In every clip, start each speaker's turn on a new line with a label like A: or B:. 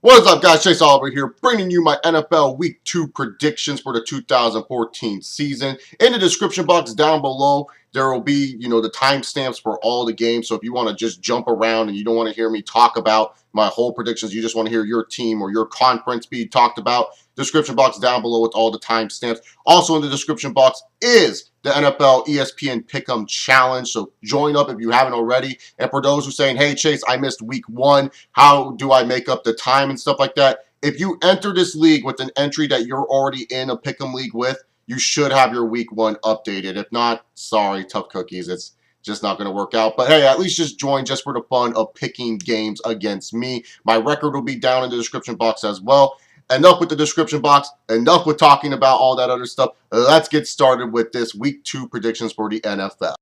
A: What is up, guys? Chase Oliver here, bringing you my NFL Week 2 predictions for the 2014 season. In the description box down below, there will be, the timestamps for all the games. So if you want to just jump around and you don't want to hear me talk about my whole predictions, you just want to hear your team or your conference be talked about, description box down below with all the timestamps. Also in the description box is the NFL ESPN Pick'em Challenge. So join up if you haven't already. And for those who are saying, hey, Chase, I missed week 1. How do I make up the time and stuff like that? If you enter this league with an entry that you're already in a Pick'em league with, you should have your week 1 updated. If not, sorry, tough cookies. It's just not going to work out. But hey, at least just join just for the fun of picking games against me. My record will be down in the description box as well. Enough with the description box. Enough with talking about all that other stuff. Let's get started with this week 2 predictions for the NFL.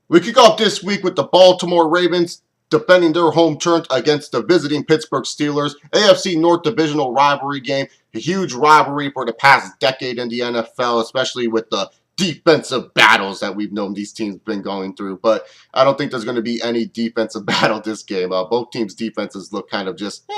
A: We kick off this week with the Baltimore Ravens defending their home turf against the visiting Pittsburgh Steelers. AFC North divisional rivalry game. A huge rivalry for the past decade in the NFL, especially with the defensive battles that we've known these teams been going through. But I don't think there's going to be any defensive battle this game. Both teams' defenses look kind of just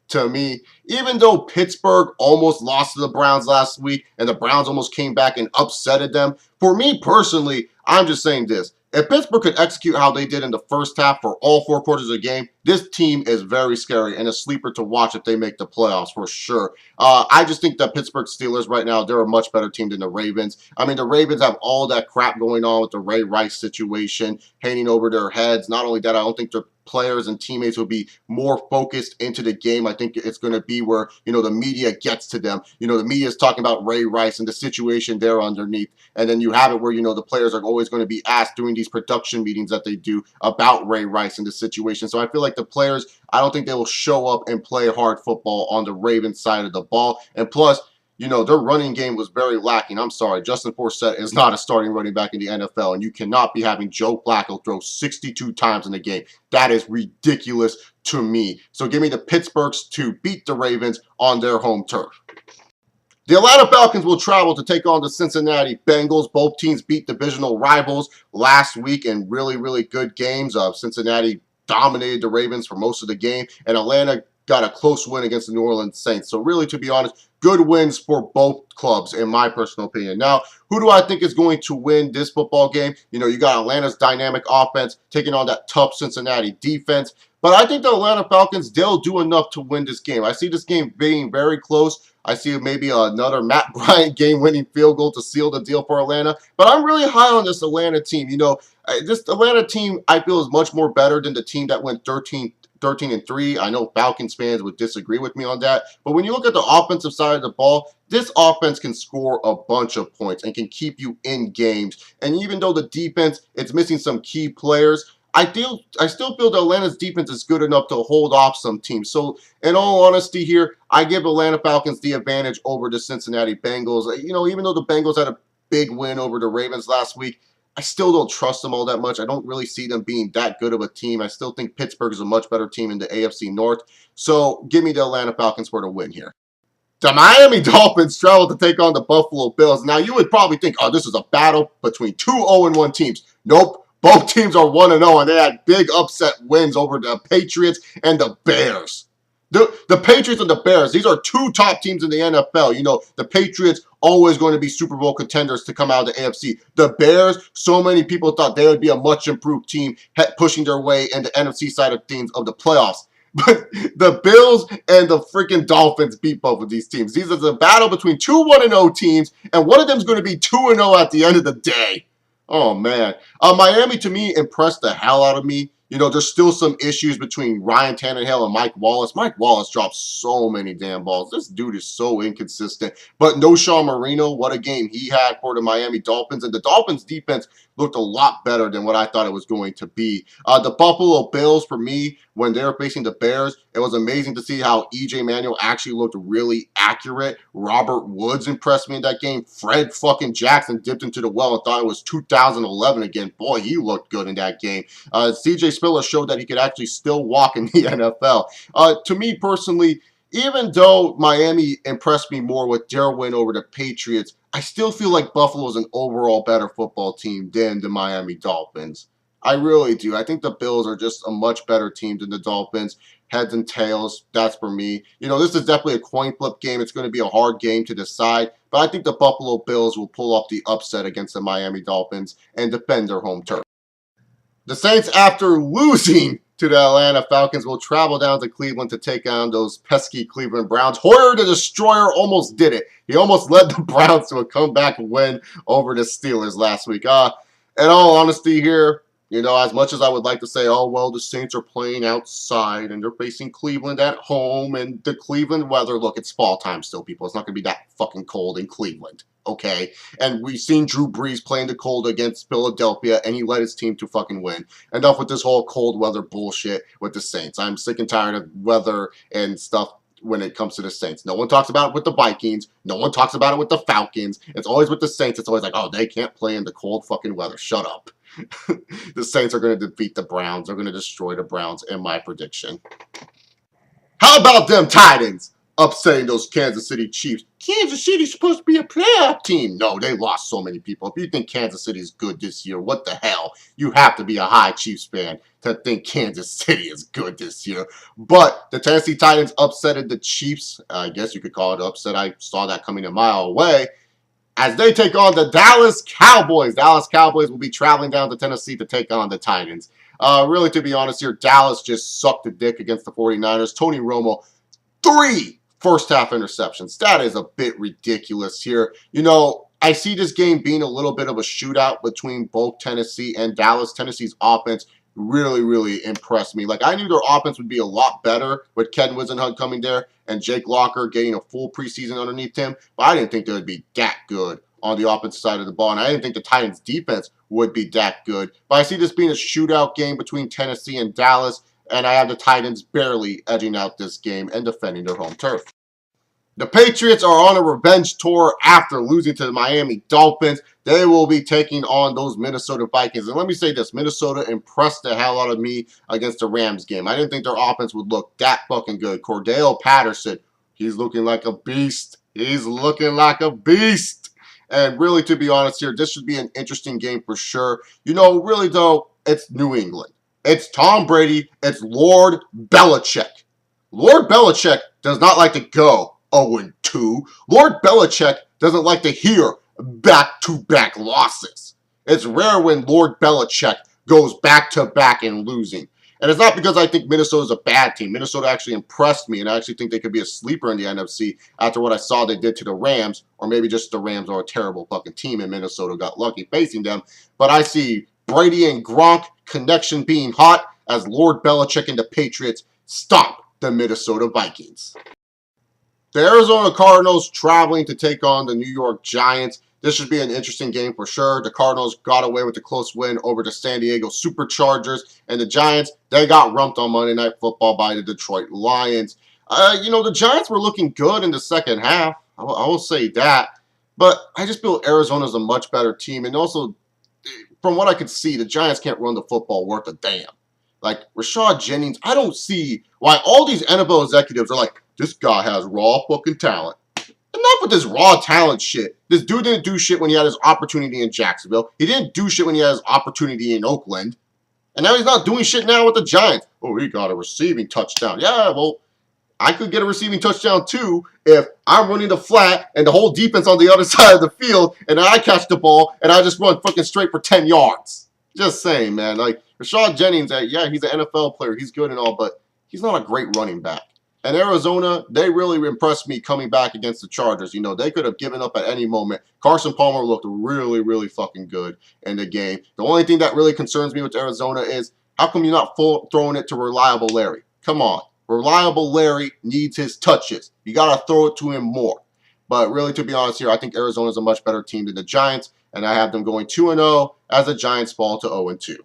A: to me, even though Pittsburgh almost lost to the Browns last week and the Browns almost came back and upsetted them, for me personally, I'm just saying this. If Pittsburgh could execute how they did in the first half for all 4 quarters of the game, this team is very scary and a sleeper to watch if they make the playoffs for sure. I just think that Pittsburgh Steelers right now, they're a much better team than the Ravens. I mean, the Ravens have all that crap going on with the Ray Rice situation hanging over their heads. Not only that, I don't think their players and teammates will be more focused into the game. I think it's going to be where, the media gets to them. The media is talking about Ray Rice and the situation there underneath. And then you have it where, the players are always going to be asked during these production meetings that they do about Ray Rice and the situation. So I feel like the players, I don't think they will show up and play hard football on the Ravens side of the ball. And plus, their running game was very lacking. I'm sorry, Justin Forsett is not a starting running back in the NFL, and you cannot be having Joe Flacco throw 62 times in the game. That is ridiculous to me. So give me the Pittsburghs to beat the Ravens on their home turf. The Atlanta Falcons will travel to take on the Cincinnati Bengals. Both teams beat divisional rivals last week in really, really good games. Cincinnati dominated the Ravens for most of the game, and Atlanta got a close win against the New Orleans Saints. So really, to be honest, good wins for both clubs, in my personal opinion. Now, who do I think is going to win this football game? You got Atlanta's dynamic offense taking on that tough Cincinnati defense. But I think the Atlanta Falcons, they'll do enough to win this game. I see this game being very close. I see maybe another Matt Bryant game-winning field goal to seal the deal for Atlanta. But I'm really high on this Atlanta team. This Atlanta team, I feel, is much more better than the team that went 13-3. I know Falcons fans would disagree with me on that. But when you look at the offensive side of the ball, this offense can score a bunch of points and can keep you in games. And even though the defense, it's missing some key players, I still feel that Atlanta's defense is good enough to hold off some teams. So, in all honesty here, I give Atlanta Falcons the advantage over the Cincinnati Bengals. Even though the Bengals had a big win over the Ravens last week, I still don't trust them all that much. I don't really see them being that good of a team. I still think Pittsburgh is a much better team in the AFC North. So, give me the Atlanta Falcons for the win here. The Miami Dolphins travel to take on the Buffalo Bills. Now, you would probably think, this is a battle between 2 0-1 teams. Nope. Both teams are 1-0, and they had big upset wins over the Patriots and the Bears. The Patriots and the Bears, these are 2 top teams in the NFL. The Patriots always going to be Super Bowl contenders to come out of the AFC. The Bears, so many people thought they would be a much improved team pushing their way in the NFC side of things of the playoffs. But the Bills and the freaking Dolphins beat both of these teams. These are the battle between 2 1-0 teams, and one of them is going to be 2-0 at the end of the day. Oh, man. Miami, to me, impressed the hell out of me. There's still some issues between Ryan Tannehill and Mike Wallace. Mike Wallace dropped so many damn balls. This dude is so inconsistent. But no Sean Marino, what a game he had for the Miami Dolphins. And the Dolphins' defense looked a lot better than what I thought it was going to be. The Buffalo Bills, for me, when they were facing the Bears, it was amazing to see how E.J. Manuel actually looked really accurate. Robert Woods impressed me in that game. Fred fucking Jackson dipped into the well and thought it was 2011 again. Boy, he looked good in that game. C.J. Spiller showed that he could actually still walk in the NFL. To me personally, even though Miami impressed me more with their win over the Patriots, I still feel like Buffalo is an overall better football team than the Miami Dolphins. I really do. I think the Bills are just a much better team than the Dolphins. heads and tails. That's for me. This is definitely a coin flip game. It's going to be a hard game to decide. But I think the Buffalo Bills will pull off the upset against the Miami Dolphins and defend their home turf. The Saints, after losing to the Atlanta Falcons, will travel down to Cleveland to take on those pesky Cleveland Browns. Hoyer the Destroyer almost did it. He almost led the Browns to a comeback win over the Steelers last week. In all honesty here, as much as I would like to say, oh, well, the Saints are playing outside and they're facing Cleveland at home and the Cleveland weather, look, it's fall time still, people. It's not going to be that fucking cold in Cleveland, okay? And we've seen Drew Brees playing the cold against Philadelphia and he led his team to fucking win. Enough with this whole cold weather bullshit with the Saints. I'm sick and tired of weather and stuff when it comes to the Saints. No one talks about it with the Vikings. No one talks about it with the Falcons. It's always with the Saints. It's always like, oh, they can't play in the cold fucking weather. Shut up. The Saints are going to defeat the Browns. They're going to destroy the Browns in my prediction. How about them Titans upsetting those Kansas City Chiefs? Kansas City's supposed to be a playoff team. No, they lost so many people. If you think Kansas City is good this year, what the hell? You have to be a high Chiefs fan to think Kansas City is good this year. But the Tennessee Titans upsetted the Chiefs. I guess you could call it an upset. I saw that coming a mile away. As they take on the Dallas Cowboys. Dallas Cowboys will be traveling down to Tennessee to take on the Titans. Really, to be honest here, Dallas just sucked a dick against the 49ers. Tony Romo, 3 first-half interceptions. That is a bit ridiculous here. I see this game being a little bit of a shootout between both Tennessee and Dallas. Tennessee's offense really impressed me. Like, I knew their offense would be a lot better with Ken Wisenhunt coming there and Jake Locker getting a full preseason underneath him, but I didn't think they would be that good on the offensive side of the ball, and I didn't think the Titans' defense would be that good. But I see this being a shootout game between Tennessee and Dallas, and I have the Titans barely edging out this game and defending their home turf. The Patriots are on a revenge tour after losing to the Miami Dolphins. They will be taking on those Minnesota Vikings. And let me say this, Minnesota impressed the hell out of me against the Rams game. I didn't think their offense would look that fucking good. Cordell Patterson, he's looking like a beast. He's looking like a beast. And really, to be honest here, this should be an interesting game for sure. Really though, it's New England. It's Tom Brady. It's Lord Belichick. Lord Belichick does not like to go 0-2. Lord Belichick doesn't like to hear back-to-back losses. It's rare when Lord Belichick goes back-to-back and losing. And it's not because I think Minnesota's a bad team. Minnesota actually impressed me, and I actually think they could be a sleeper in the NFC after what I saw they did to the Rams, or maybe just the Rams are a terrible fucking team and Minnesota got lucky facing them. But I see Brady and Gronk connection being hot as Lord Belichick and the Patriots stop the Minnesota Vikings. The Arizona Cardinals traveling to take on the New York Giants. This should be an interesting game for sure. The Cardinals got away with a close win over the San Diego Superchargers. And the Giants, they got rumped on Monday Night Football by the Detroit Lions. The Giants were looking good in the second half. I will say that. But I just feel Arizona's a much better team. And also, from what I could see, the Giants can't run the football worth a damn. Like, Rashad Jennings, I don't see why all these NFL executives are like, this guy has raw fucking talent. Enough with this raw talent shit. This dude didn't do shit when he had his opportunity in Jacksonville. He didn't do shit when he had his opportunity in Oakland. And now he's not doing shit now with the Giants. Oh, he got a receiving touchdown. Yeah, well, I could get a receiving touchdown too if I'm running the flat and the whole defense on the other side of the field and I catch the ball and I just run fucking straight for 10 yards. Just saying, man. Like, Rashad Jennings, yeah, he's an NFL player. He's good and all, but he's not a great running back. And Arizona, they really impressed me coming back against the Chargers. They could have given up at any moment. Carson Palmer looked really fucking good in the game. The only thing that really concerns me with Arizona is, how come you're not throwing it to Reliable Larry? Come on. Reliable Larry needs his touches. You got to throw it to him more. But really, to be honest here, I think Arizona's a much better team than the Giants, and I have them going 2-0 as the Giants fall to 0-2.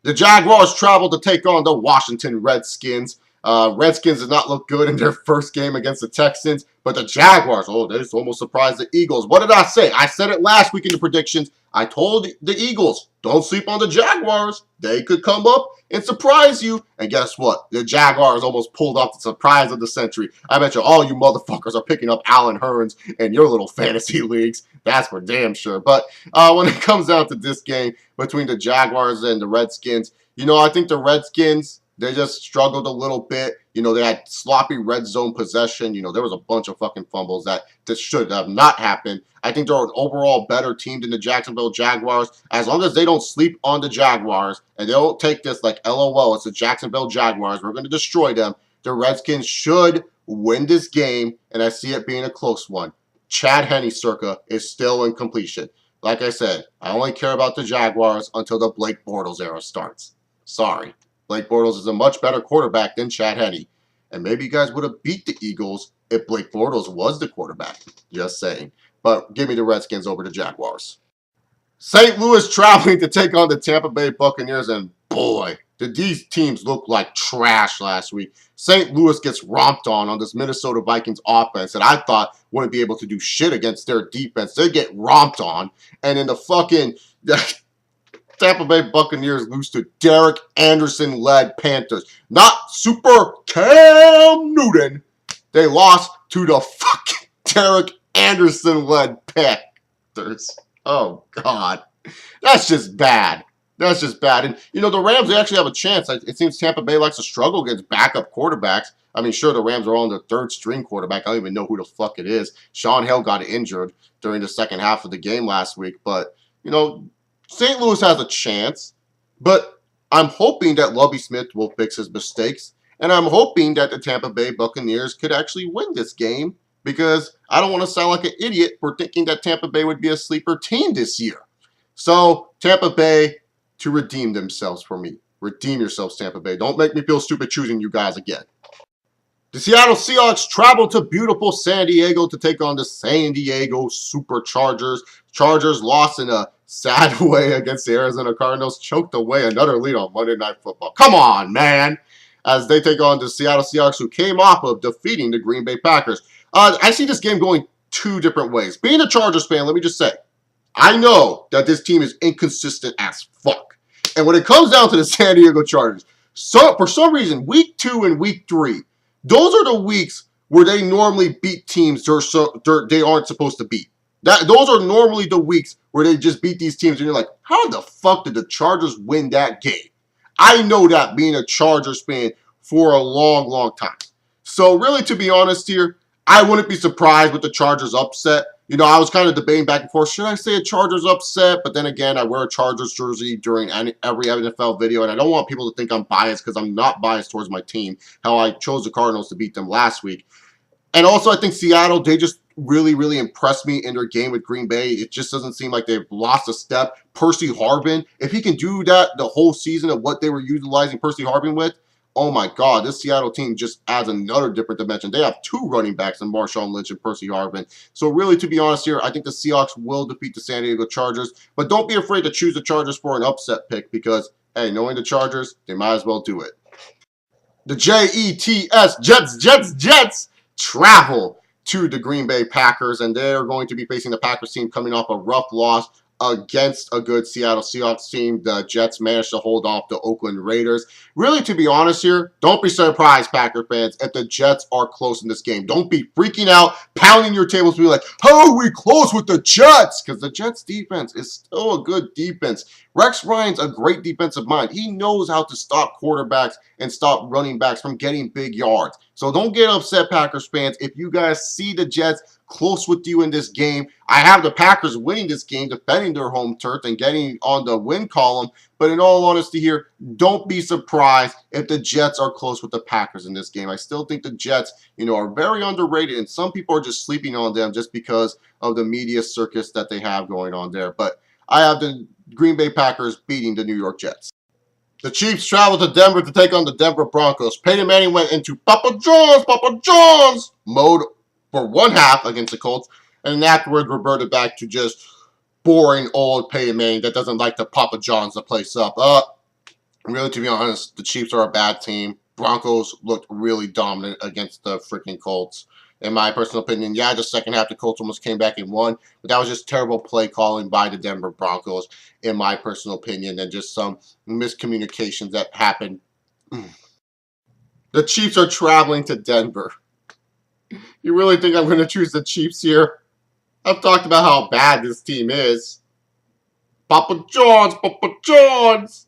A: The Jaguars travel to take on the Washington Redskins. Redskins did not look good in their first game against the Texans, but the Jaguars, they just almost surprised the Eagles. What did I say? I said it last week in the predictions. I told the Eagles, don't sleep on the Jaguars. They could come up and surprise you. And guess what? The Jaguars almost pulled off the surprise of the century. I bet you all you motherfuckers are picking up Allen Hurns in your little fantasy leagues. That's for damn sure. But when it comes down to this game between the Jaguars and the Redskins, I think the Redskins, They just struggled a little bit. You know, they had sloppy red zone possession. You know, there was a bunch of fucking fumbles that should have not happened. I think they're an overall better team than the Jacksonville Jaguars. As long as they don't sleep on the Jaguars and they don't take this like, LOL, it's the Jacksonville Jaguars, we're going to destroy them. The Redskins should win this game, and I see it being a close one. Chad Henne circa is still in completion. Like I said, I only care about the Jaguars until the Blake Bortles era starts. Sorry. Blake Bortles is a much better quarterback than Chad Henne. And maybe you guys would have beat the Eagles if Blake Bortles was the quarterback. Just saying. But give me the Redskins over the Jaguars. St. Louis traveling to take on the Tampa Bay Buccaneers, and boy, did these teams look like trash last week. St. Louis gets romped on this Minnesota Vikings offense that I thought wouldn't be able to do shit against their defense. They get romped on, and in the fucking Tampa Bay Buccaneers lose to Derek Anderson-led Panthers. Not Super Cam Newton. They lost to the fucking Derek Anderson-led Panthers. Oh, God. That's just bad. That's just bad. And, you know, the Rams, they actually have a chance. It seems Tampa Bay likes to struggle against backup quarterbacks. I mean, sure, the Rams are on their third-string quarterback. I don't even know who the fuck it is. Sean Hill got injured during the second half of the game last week. But, you know, St. Louis has a chance. But I'm hoping that Lovie Smith will fix his mistakes. And I'm hoping that the Tampa Bay Buccaneers could actually win this game, because I don't want to sound like an idiot for thinking that Tampa Bay would be a sleeper team this year. So, Tampa Bay to redeem themselves for me. Redeem yourselves, Tampa Bay. Don't make me feel stupid choosing you guys again. The Seattle Seahawks travel to beautiful San Diego to take on the San Diego Superchargers. Chargers lost in a sad way against the Arizona Cardinals. Choked away another lead on Monday Night Football. Come on, man. As they take on the Seattle Seahawks, who came off of defeating the Green Bay Packers. I see this game going two different ways. Being a Chargers fan, let me just say, I know that this team is inconsistent as fuck. And when it comes down to the San Diego Chargers, so for some reason, week 2 and week 3, those are the weeks where they normally beat teams they aren't supposed to beat. Those are normally the weeks where they just beat these teams, and you're like, how the fuck did the Chargers win that game? I know that, being a Chargers fan for a long, long time. So really, to be honest here, I wouldn't be surprised with the Chargers upset. You know, I was kind of debating back and forth. Should I say a Chargers upset? But then again, I wear a Chargers jersey during every NFL video, and I don't want people to think I'm biased, because I'm not biased towards my team, how I chose the Cardinals to beat them last week. And also, I think Seattle, they just really, really impressed me in their game with Green Bay. It just doesn't seem like they've lost a step. Percy Harvin, if he can do that the whole season of what they were utilizing Percy Harvin with, oh my God, this Seattle team just adds another different dimension. They have 2 running backs in Marshawn Lynch and Percy Harvin. So really, to be honest here, I think the Seahawks will defeat the San Diego Chargers. But don't be afraid to choose the Chargers for an upset pick, because, hey, knowing the Chargers, they might as well do it. The Jets travel to the Green Bay Packers, and they're going to be facing the Packers team coming off a rough loss against a good Seattle Seahawks team. The Jets managed to hold off the Oakland Raiders. Really, to be honest here, don't be surprised, Packer fans, if the Jets are close in this game. Don't be freaking out, pounding your tables, be like, how are we close with the Jets? Because the Jets defense is still a good defense. Rex Ryan's a great defensive mind. He knows how to stop quarterbacks and stop running backs from getting big yards. So don't get upset, Packers fans, if you guys see the Jets close with you in this game. I have the Packers winning this game, defending their home turf and getting on the win column. But in all honesty here, don't be surprised if the Jets are close with the Packers in this game. I still think the Jets, you know, are very underrated, and some people are just sleeping on them just because of the media circus that they have going on there. But I have the Green Bay Packers beating the New York Jets. The Chiefs travel to Denver to take on the Denver Broncos. Peyton Manning went into Papa John's mode for one half against the Colts, and afterwards reverted back to just boring old Peyton Manning that doesn't like to Papa John's the place up. Really, to be honest, the Chiefs are a bad team. Broncos looked really dominant against the freaking Colts. In my personal opinion, yeah, the second half, the Colts almost came back and won, but that was just terrible play calling by the Denver Broncos, in my personal opinion, and just some miscommunications that happened. The Chiefs are traveling to Denver. You really think I'm going to choose the Chiefs here? I've talked about how bad this team is. Papa John's, Papa John's.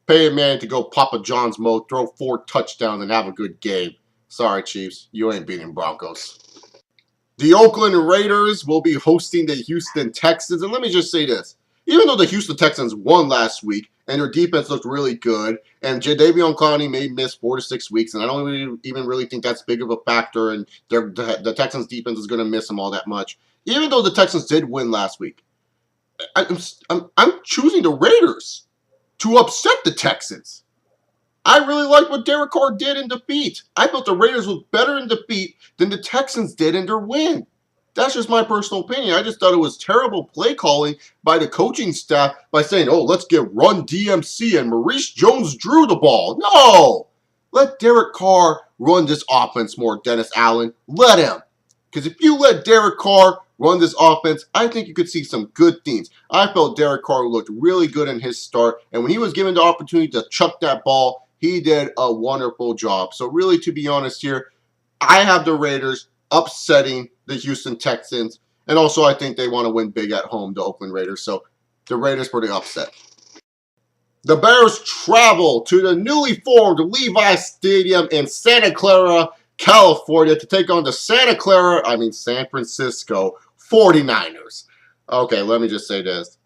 A: Peyton Manning to go Papa John's mode, throw 4 touchdowns, and have a good game. Sorry, Chiefs. You ain't beating Broncos. The Oakland Raiders will be hosting the Houston Texans. And let me just say this. Even though the Houston Texans won last week, and their defense looked really good, and Jadeveon Clowney may miss 4 to 6 weeks, and I don't even really think that's big of a factor, and the Texans defense is going to miss them all that much. Even though the Texans did win last week, I'm choosing the Raiders to upset the Texans. I really like what Derek Carr did in defeat. I thought the Raiders looked better in defeat than the Texans did in their win. That's just my personal opinion. I just thought it was terrible play calling by the coaching staff by saying, oh, let's get Run DMC and Maurice Jones-Drew the ball. No! Let Derek Carr run this offense more, Dennis Allen. Let him. Because if you let Derek Carr run this offense, I think you could see some good things. I felt Derek Carr looked really good in his start, and when he was given the opportunity to chuck that ball, he did a wonderful job. So really, to be honest here, I have the Raiders upsetting the Houston Texans, and also I think they want to win big at home, the Oakland Raiders. So the Raiders for the upset. The Bears travel to the newly formed Levi's Stadium in Santa Clara, California to take on the San Francisco 49ers. Okay, let me just say this.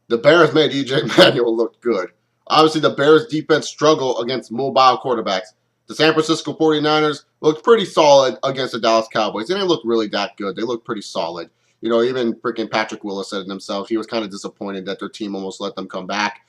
A: The Bears made E.J. Manuel look good. Obviously, the Bears' defense struggled against mobile quarterbacks. The San Francisco 49ers looked pretty solid against the Dallas Cowboys. They didn't look really that good. They looked pretty solid. You know, even freaking Patrick Willis said it himself. He was kind of disappointed that their team almost let them come back.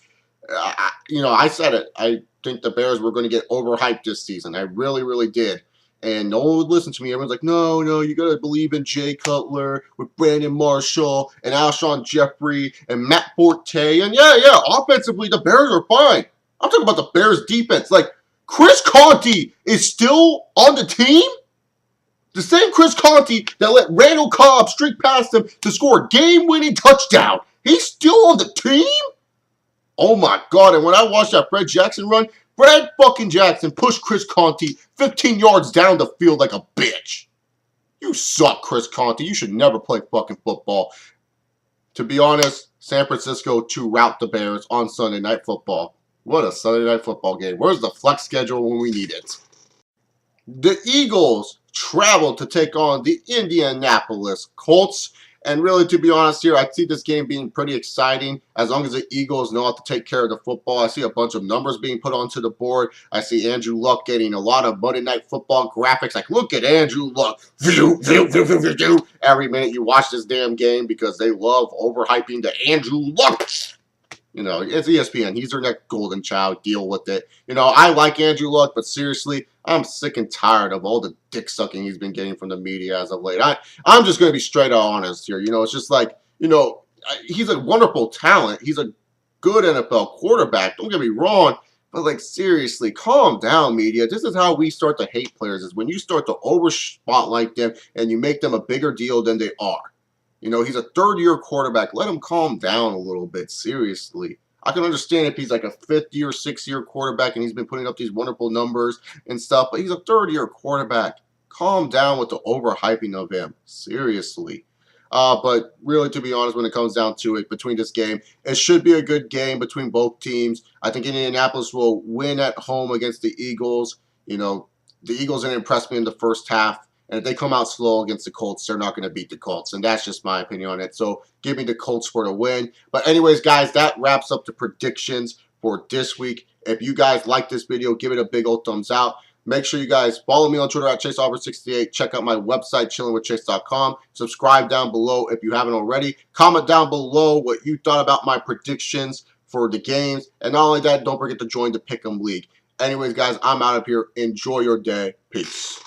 A: I said it. I think the Bears were going to get overhyped this season. I really, really did. And no one would listen to me. Everyone's like, no, you got to believe in Jay Cutler with Brandon Marshall and Alshon Jeffrey and Matt Forte. And yeah, offensively, the Bears are fine. I'm talking about the Bears defense. Like, Chris Conte is still on the team? The same Chris Conte that let Randall Cobb streak past him to score a game-winning touchdown. He's still on the team? Oh my God. And when I watched that Fred Jackson run, Fred fucking Jackson pushed Chris Conte 15 yards down the field like a bitch. You suck, Chris Conte. You should never play fucking football. To be honest, San Francisco to rout the Bears on Sunday Night Football. What a Sunday Night Football game. Where's the flex schedule when we need it? The Eagles travel to take on the Indianapolis Colts. And really, to be honest here, I see this game being pretty exciting as long as the Eagles know how to take care of the football. I see a bunch of numbers being put onto the board. I see Andrew Luck getting a lot of Monday Night Football graphics. Like, look at Andrew Luck. Every minute you watch this damn game because they love overhyping the Andrew Luck. You know, it's ESPN. He's their next golden child. Deal with it. You know, I like Andrew Luck, but seriously, I'm sick and tired of all the dick sucking he's been getting from the media as of late. I'm just going to be straight out honest here. You know, it's just like, you know, he's a wonderful talent. He's a good NFL quarterback. Don't get me wrong. But, like, seriously, calm down, media. This is how we start to hate players, is when you start to over-spotlight them and you make them a bigger deal than they are. You know, he's a third-year quarterback. Let him calm down a little bit, seriously. I can understand if he's like a fifth-year, sixth-year quarterback and he's been putting up these wonderful numbers and stuff, but he's a third-year quarterback. Calm down with the overhyping of him, seriously. But really, to be honest, when it comes down to it, between this game, it should be a good game between both teams. I think Indianapolis will win at home against the Eagles. You know, the Eagles didn't impress me in the first half. And if they come out slow against the Colts, they're not going to beat the Colts. And that's just my opinion on it. So give me the Colts for the win. But anyways, guys, that wraps up the predictions for this week. If you guys like this video, give it a big old thumbs out. Make sure you guys follow me on Twitter at ChaseAuburn68. Check out my website, chillingwithchase.com. Subscribe down below if you haven't already. Comment down below what you thought about my predictions for the games. And not only that, don't forget to join the Pick'em League. Anyways, guys, I'm out of here. Enjoy your day. Peace.